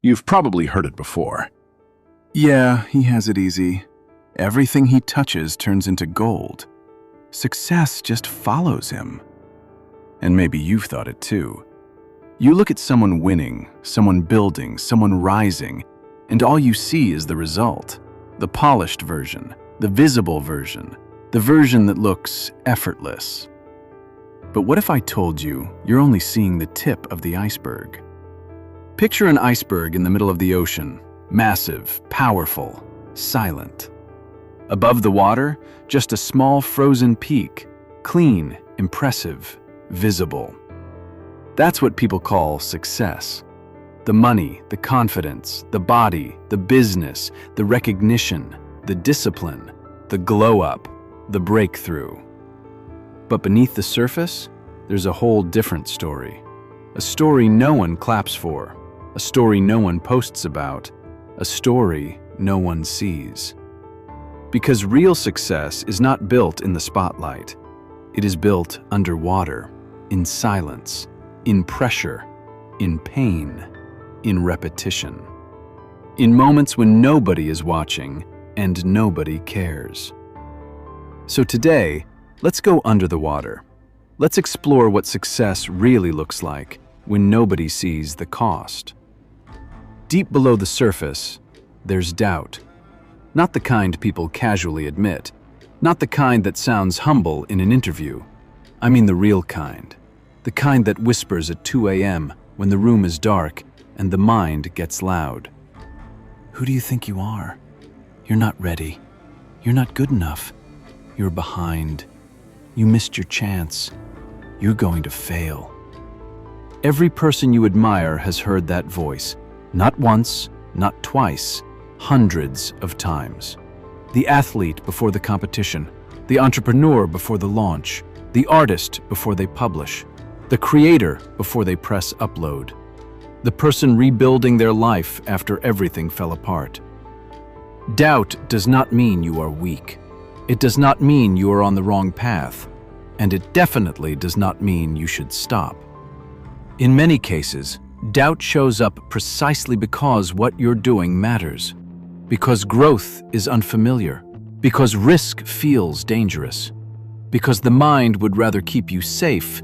You've probably heard it before. Yeah, he has it easy. Everything he touches turns into gold. Success just follows him. And maybe you've thought it too. You look at someone winning, someone building, someone rising, and all you see is the result. The polished version, the visible version, the version that looks effortless. But what if I told you you're only seeing the tip of the iceberg? Picture an iceberg in the middle of the ocean, massive, powerful, silent. Above the water, just a small frozen peak, clean, impressive, visible. That's what people call success. The money, the confidence, the body, the business, the recognition, the discipline, the glow-up, the breakthrough. But beneath the surface, there's a whole different story. A story no one claps for, a story no one posts about, a story no one sees. Because real success is not built in the spotlight. It is built underwater, in silence, in pressure, in pain, in repetition. In moments when nobody is watching and nobody cares. So today, let's go under the water. Let's explore what success really looks like when nobody sees the cost. Deep below the surface, there's doubt. Not the kind people casually admit. Not the kind that sounds humble in an interview. I mean the real kind. The kind that whispers at 2 a.m. when the room is dark and the mind gets loud. Who do you think you are? You're not ready. You're not good enough. You're behind. You missed your chance. You're going to fail. Every person you admire has heard that voice. Not once, not twice, hundreds of times. The athlete before the competition, the entrepreneur before the launch, the artist before they publish, the creator before they press upload, the person rebuilding their life after everything fell apart. Doubt does not mean you are weak. It does not mean you are on the wrong path, and it definitely does not mean you should stop. In many cases, doubt shows up precisely because what you're doing matters, because growth is unfamiliar, because risk feels dangerous, because the mind would rather keep you safe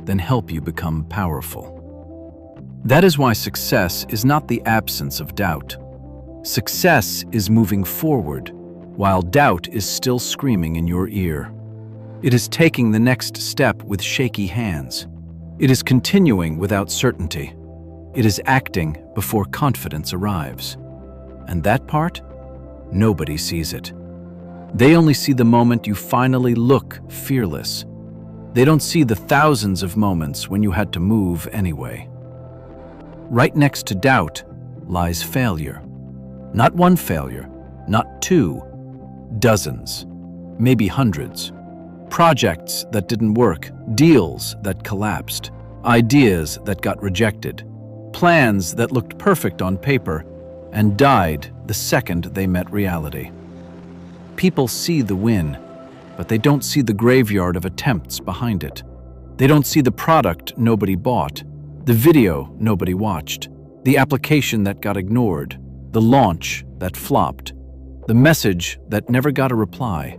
than help you become powerful. That is why success is not the absence of doubt. Success is moving forward, while doubt is still screaming in your ear. It is taking the next step with shaky hands. It is continuing without certainty. It is acting before confidence arrives. And that part? Nobody sees it. They only see the moment you finally look fearless. They don't see the thousands of moments when you had to move anyway. Right next to doubt lies failure. Not one failure, not two, dozens, maybe hundreds. Projects that didn't work, deals that collapsed, ideas that got rejected, plans that looked perfect on paper and died the second they met reality. People see the win, but they don't see the graveyard of attempts behind it. They don't see the product nobody bought, the video nobody watched, the application that got ignored, the launch that flopped, the message that never got a reply,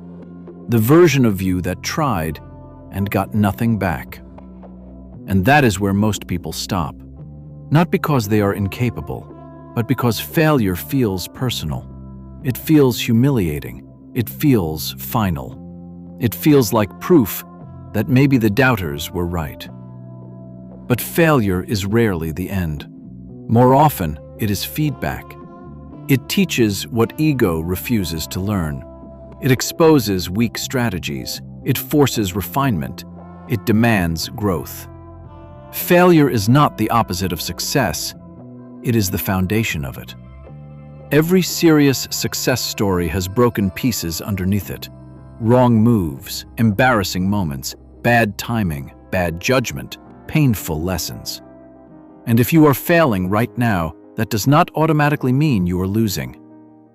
the version of you that tried and got nothing back. And that is where most people stop. Not because they are incapable, but because failure feels personal. It feels humiliating. It feels final. It feels like proof that maybe the doubters were right. But failure is rarely the end. More often, it is feedback. It teaches what ego refuses to learn. It exposes weak strategies. It forces refinement. It demands growth. Failure is not the opposite of success. It is the foundation of it. Every serious success story has broken pieces underneath it. Wrong moves, embarrassing moments, bad timing, bad judgment, painful lessons. And if you are failing right now, that does not automatically mean you are losing.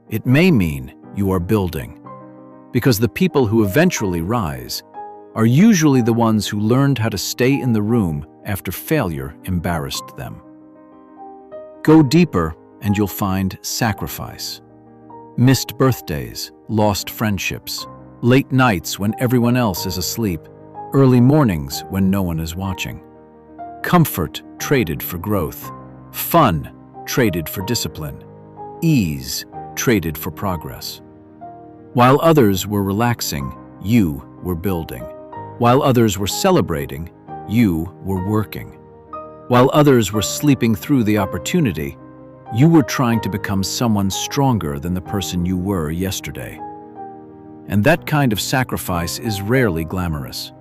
It may mean you are building. Because the people who eventually rise are usually the ones who learned how to stay in the room after failure embarrassed them. Go deeper and you'll find sacrifice. Missed birthdays, lost friendships, late nights when everyone else is asleep, early mornings when no one is watching. Comfort traded for growth, fun traded for discipline, ease traded for progress. While others were relaxing, you were building. While others were celebrating, you were working. While others were sleeping through the opportunity, you were trying to become someone stronger than the person you were yesterday. And that kind of sacrifice is rarely glamorous.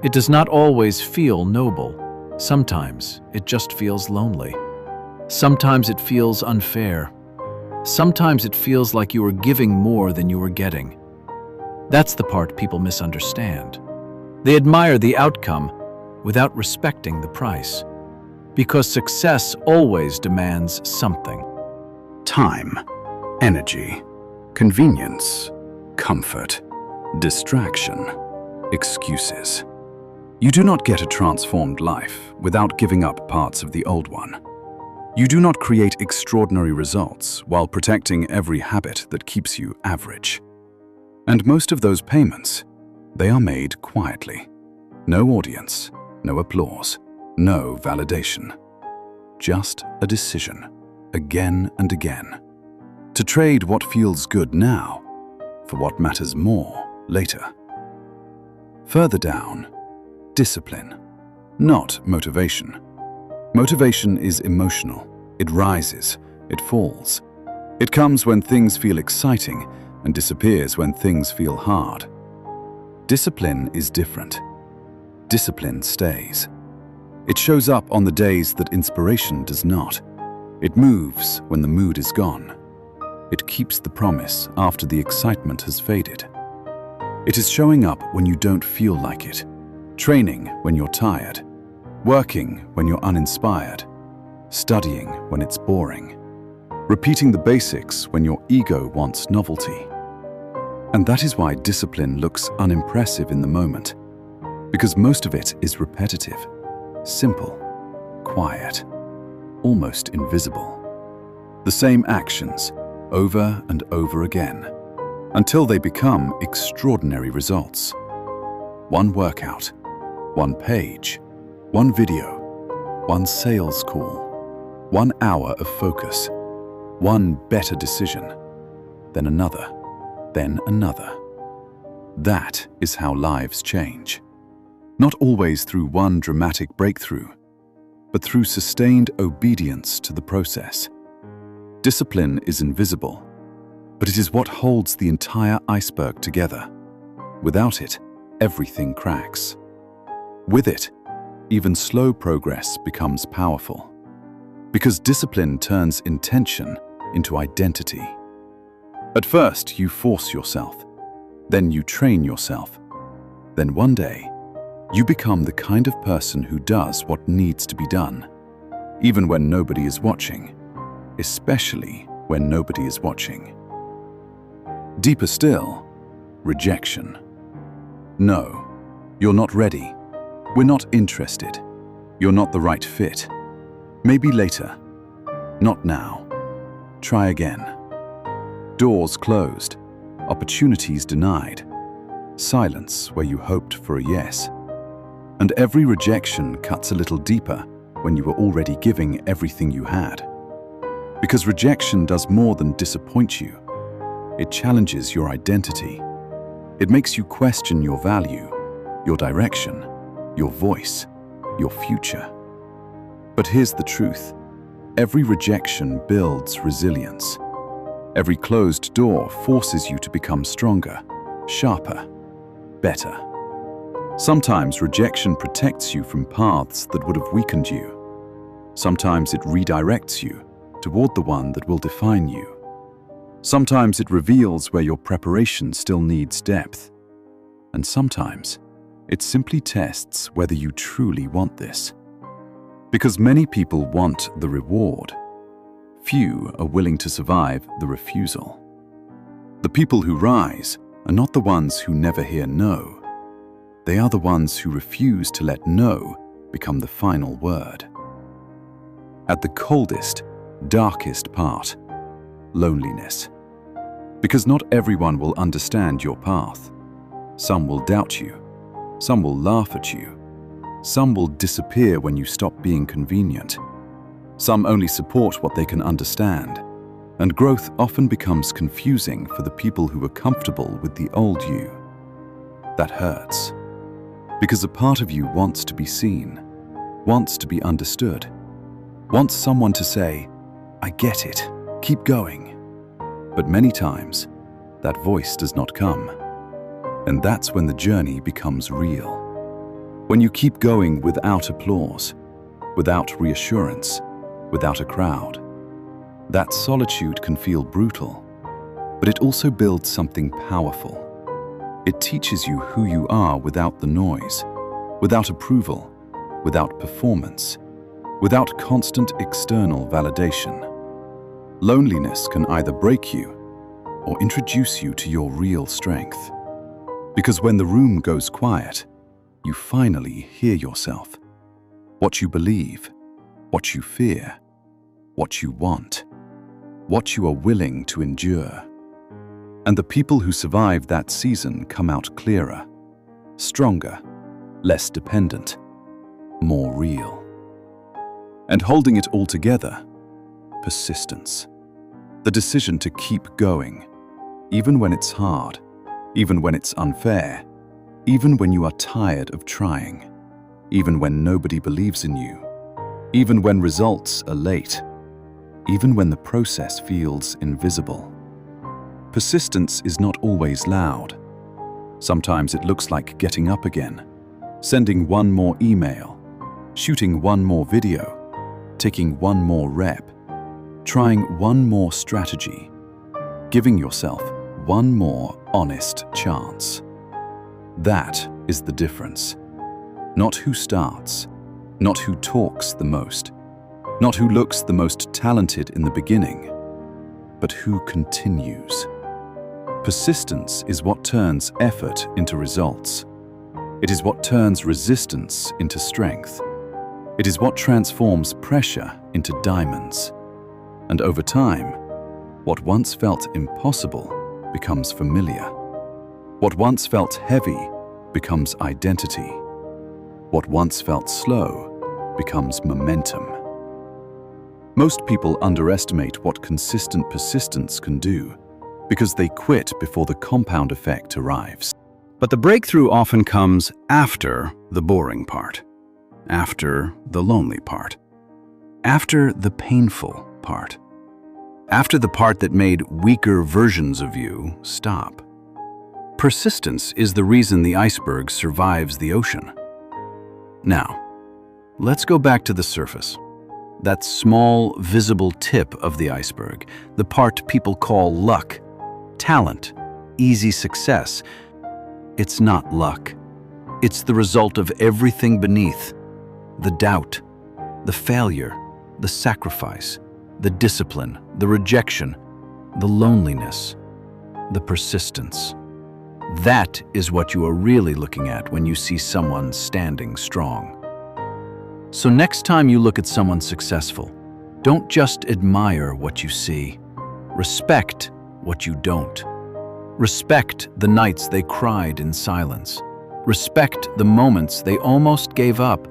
It does not always feel noble. Sometimes it just feels lonely. Sometimes it feels unfair. Sometimes it feels like you are giving more than you are getting. That's the part people misunderstand. They admire the outcome without respecting the price. Because success always demands something. Time, energy, convenience, comfort, distraction, excuses. You do not get a transformed life without giving up parts of the old one. You do not create extraordinary results while protecting every habit that keeps you average. And most of those payments, they are made quietly. No audience, no applause, no validation. Just a decision, again and again, to trade what feels good now for what matters more later. Further down, discipline, not motivation. Motivation is emotional. It rises, it falls. It comes when things feel exciting and disappears when things feel hard. Discipline is different. Discipline stays. It shows up on the days that inspiration does not. It moves when the mood is gone. It keeps the promise after the excitement has faded. It is showing up when you don't feel like it, training when you're tired, working when you're uninspired, studying when it's boring, repeating the basics when your ego wants novelty. And that is why discipline looks unimpressive in the moment, because most of it is repetitive. Simple, quiet, almost invisible. The same actions, over and over again, until they become extraordinary results. One workout, one page, one video, one sales call, 1 hour of focus, one better decision, then another, then another. That is how lives change. Not always through one dramatic breakthrough, but through sustained obedience to the process. Discipline is invisible, but it is what holds the entire iceberg together. Without it, everything cracks. With it, even slow progress becomes powerful, because discipline turns intention into identity. At first, you force yourself, then you train yourself, then one day, you become the kind of person who does what needs to be done, even when nobody is watching, especially when nobody is watching. Deeper still, rejection. No, you're not ready. We're not interested. You're not the right fit. Maybe later. Not now. Try again. Doors closed. Opportunities denied. Silence where you hoped for a yes. And every rejection cuts a little deeper when you were already giving everything you had. Because rejection does more than disappoint you. It challenges your identity. It makes you question your value, your direction, your voice, your future. But here's the truth. Every rejection builds resilience. Every closed door forces you to become stronger, sharper, better. Sometimes rejection protects you from paths that would have weakened you. Sometimes it redirects you toward the one that will define you. Sometimes it reveals where your preparation still needs depth. And sometimes it simply tests whether you truly want this. Because many people want the reward. Few are willing to survive the refusal. The people who rise are not the ones who never hear no. They are the ones who refuse to let no become the final word. At the coldest, darkest part, loneliness. Because not everyone will understand your path. Some will doubt you. Some will laugh at you. Some will disappear when you stop being convenient. Some only support what they can understand. And growth often becomes confusing for the people who are comfortable with the old you. That hurts. Because a part of you wants to be seen, wants to be understood, wants someone to say, "I get it, keep going." But many times, that voice does not come. And that's when the journey becomes real. When you keep going without applause, without reassurance, without a crowd. That solitude can feel brutal, but it also builds something powerful. It teaches you who you are without the noise, without approval, without performance, without constant external validation. Loneliness can either break you or introduce you to your real strength. Because when the room goes quiet, you finally hear yourself. What you believe, what you fear, what you want, what you are willing to endure. And the people who survive that season come out clearer, stronger, less dependent, more real. And holding it all together, persistence. The decision to keep going, even when it's hard, even when it's unfair, even when you are tired of trying, even when nobody believes in you, even when results are late, even when the process feels invisible. Persistence is not always loud. Sometimes it looks like getting up again, sending one more email, shooting one more video, taking one more rep, trying one more strategy, giving yourself one more honest chance. That is the difference. Not who starts, not who talks the most, not who looks the most talented in the beginning, but who continues. Persistence is what turns effort into results. It is what turns resistance into strength. It is what transforms pressure into diamonds. And over time, what once felt impossible becomes familiar. What once felt heavy becomes identity. What once felt slow becomes momentum. Most people underestimate what consistent persistence can do because they quit before the compound effect arrives. But the breakthrough often comes after the boring part, after the lonely part, after the painful part, after the part that made weaker versions of you stop. Persistence is the reason the iceberg survives the ocean. Now, let's go back to the surface. That small, visible tip of the iceberg, the part people call luck, talent, easy success. It's not luck. It's the result of everything beneath. The doubt, the failure, the sacrifice, the discipline, the rejection, the loneliness, the persistence. That is what you are really looking at when you see someone standing strong. So next time you look at someone successful, don't just admire what you see. Respect what you don't. Respect the nights they cried in silence. Respect the moments they almost gave up,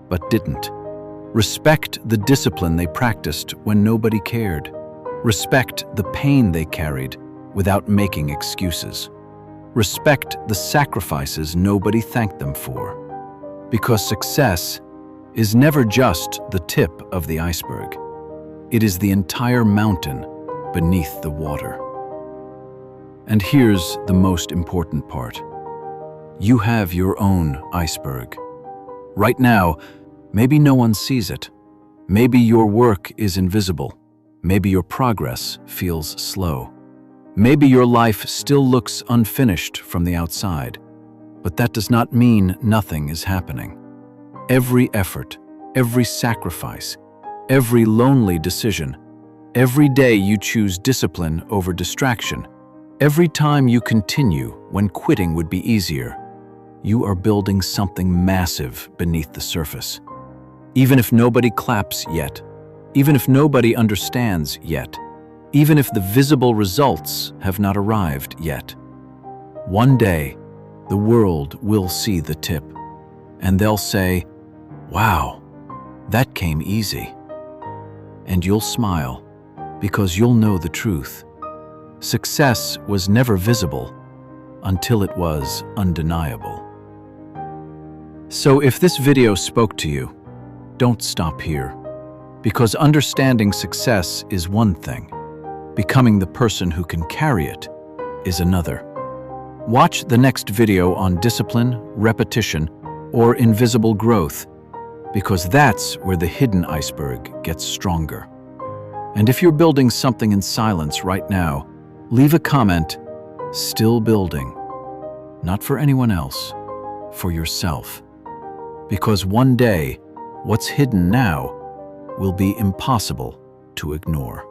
but didn't. Respect the discipline they practiced when nobody cared. Respect the pain they carried without making excuses. Respect the sacrifices nobody thanked them for. Because success is never just the tip of the iceberg. It is the entire mountain beneath the water. And here's the most important part. You have your own iceberg. Right now, maybe no one sees it. Maybe your work is invisible. Maybe your progress feels slow. Maybe your life still looks unfinished from the outside. But that does not mean nothing is happening. Every effort, every sacrifice, every lonely decision, every day you choose discipline over distraction, every time you continue when quitting would be easier, you are building something massive beneath the surface. Even if nobody claps yet, even if nobody understands yet, even if the visible results have not arrived yet. One day, the world will see the tip, and they'll say, "Wow, that came easy." And you'll smile, because you'll know the truth. Success was never visible until it was undeniable. So if this video spoke to you, don't stop here, because understanding success is one thing. Becoming the person who can carry it is another. Watch the next video on discipline, repetition, or invisible growth, because that's where the hidden iceberg gets stronger. And if you're building something in silence right now, leave a comment, "Still building." Not for anyone else, for yourself. Because one day, what's hidden now will be impossible to ignore.